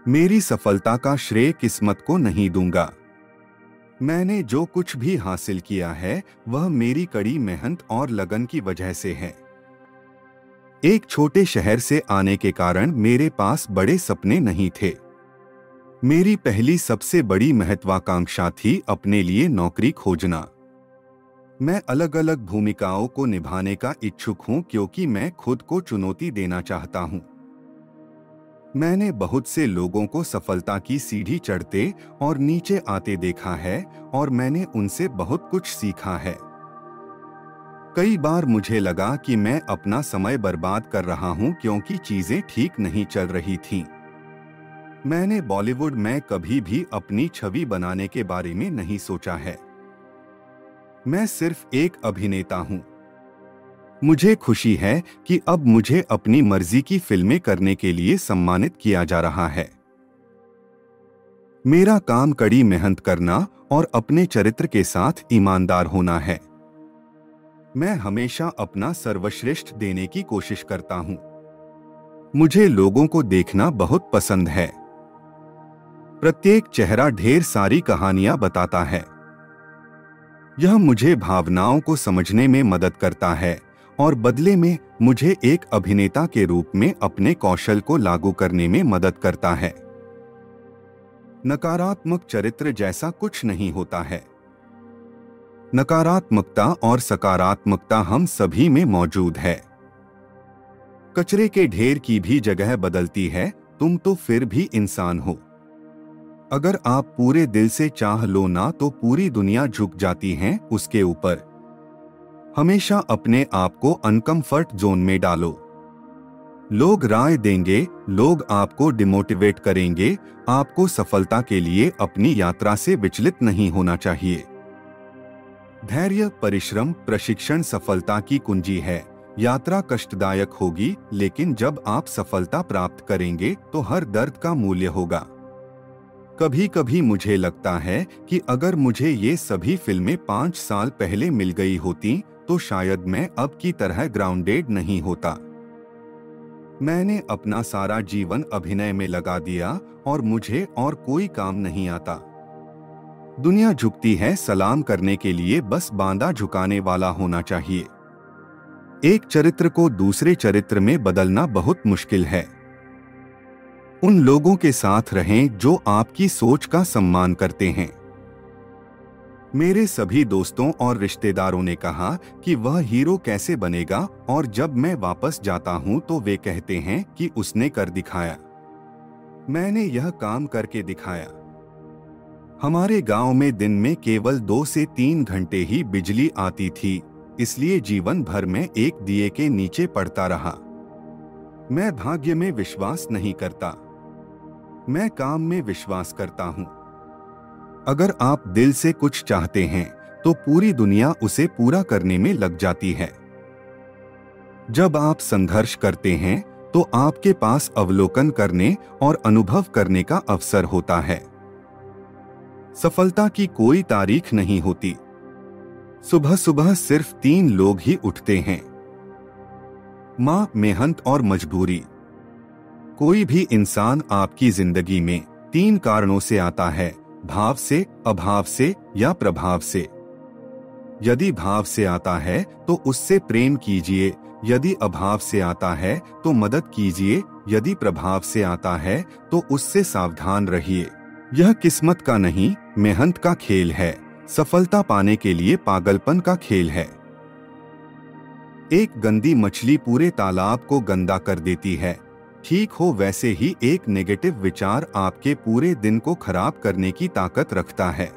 मेरी सफलता का श्रेय किस्मत को नहीं दूंगा। मैंने जो कुछ भी हासिल किया है वह मेरी कड़ी मेहनत और लगन की वजह से है। एक छोटे शहर से आने के कारण मेरे पास बड़े सपने नहीं थे। मेरी पहली सबसे बड़ी महत्वाकांक्षा थी अपने लिए नौकरी खोजना। मैं अलग अलग भूमिकाओं को निभाने का इच्छुक हूं क्योंकि मैं खुद को चुनौती देना चाहता हूं। मैंने बहुत से लोगों को सफलता की सीढ़ी चढ़ते और नीचे आते देखा है और मैंने उनसे बहुत कुछ सीखा है। कई बार मुझे लगा कि मैं अपना समय बर्बाद कर रहा हूं क्योंकि चीजें ठीक नहीं चल रही थीं। मैंने बॉलीवुड में कभी भी अपनी छवि बनाने के बारे में नहीं सोचा है। मैं सिर्फ एक अभिनेता हूं। मुझे खुशी है कि अब मुझे अपनी मर्जी की फिल्में करने के लिए सम्मानित किया जा रहा है। मेरा काम कड़ी मेहनत करना और अपने चरित्र के साथ ईमानदार होना है। मैं हमेशा अपना सर्वश्रेष्ठ देने की कोशिश करता हूं। मुझे लोगों को देखना बहुत पसंद है। प्रत्येक चेहरा ढेर सारी कहानियां बताता है। यह मुझे भावनाओं को समझने में मदद करता है और बदले में मुझे एक अभिनेता के रूप में अपने कौशल को लागू करने में मदद करता है। नकारात्मक चरित्र जैसा कुछ नहीं होता है। नकारात्मकता और सकारात्मकता हम सभी में मौजूद है। कचरे के ढेर की भी जगह बदलती है, तुम तो फिर भी इंसान हो। अगर आप पूरे दिल से चाह लो ना तो पूरी दुनिया झुक जाती है उसके ऊपर। हमेशा अपने आप को अनकंफर्ट जोन में डालो। लोग राय देंगे, लोग आपको डिमोटिवेट करेंगे। आपको सफलता के लिए अपनी यात्रा से विचलित नहीं होना चाहिए। धैर्य, परिश्रम, प्रशिक्षण सफलता की कुंजी है। यात्रा कष्टदायक होगी, लेकिन जब आप सफलता प्राप्त करेंगे तो हर दर्द का मूल्य होगा। कभी कभी मुझे लगता है कि अगर मुझे ये सभी फिल्में 5 साल पहले मिल गई होती तो शायद मैं अब की तरह ग्राउंडेड नहीं होता। मैंने अपना सारा जीवन अभिनय में लगा दिया और मुझे और कोई काम नहीं आता। दुनिया झुकती है सलाम करने के लिए, बस बांदा झुकाने वाला होना चाहिए। एक चरित्र को दूसरे चरित्र में बदलना बहुत मुश्किल है। उन लोगों के साथ रहें जो आपकी सोच का सम्मान करते हैं। मेरे सभी दोस्तों और रिश्तेदारों ने कहा कि वह हीरो कैसे बनेगा, और जब मैं वापस जाता हूं तो वे कहते हैं कि उसने कर दिखाया। मैंने यह काम करके दिखाया। हमारे गांव में दिन में केवल 2 से 3 घंटे ही बिजली आती थी, इसलिए जीवन भर में एक दिए के नीचे पड़ता रहा। मैं भाग्य में विश्वास नहीं करता, मैं काम में विश्वास करता हूं। अगर आप दिल से कुछ चाहते हैं तो पूरी दुनिया उसे पूरा करने में लग जाती है। जब आप संघर्ष करते हैं तो आपके पास अवलोकन करने और अनुभव करने का अवसर होता है। सफलता की कोई तारीख नहीं होती। सुबह सुबह सिर्फ 3 लोग ही उठते हैं: मां, मेहनत और मजबूरी। कोई भी इंसान आपकी जिंदगी में 3 कारणों से आता है: भाव से, अभाव से या प्रभाव से। यदि भाव से आता है तो उससे प्रेम कीजिए, यदि अभाव से आता है तो मदद कीजिए, यदि प्रभाव से आता है तो उससे सावधान रहिए। यह किस्मत का नहीं, मेहनत का खेल है। सफलता पाने के लिए पागलपन का खेल है। एक गंदी मछली पूरे तालाब को गंदा कर देती है। ठीक हो वैसे ही एक नेगेटिव विचार आपके पूरे दिन को खराब करने की ताकत रखता है।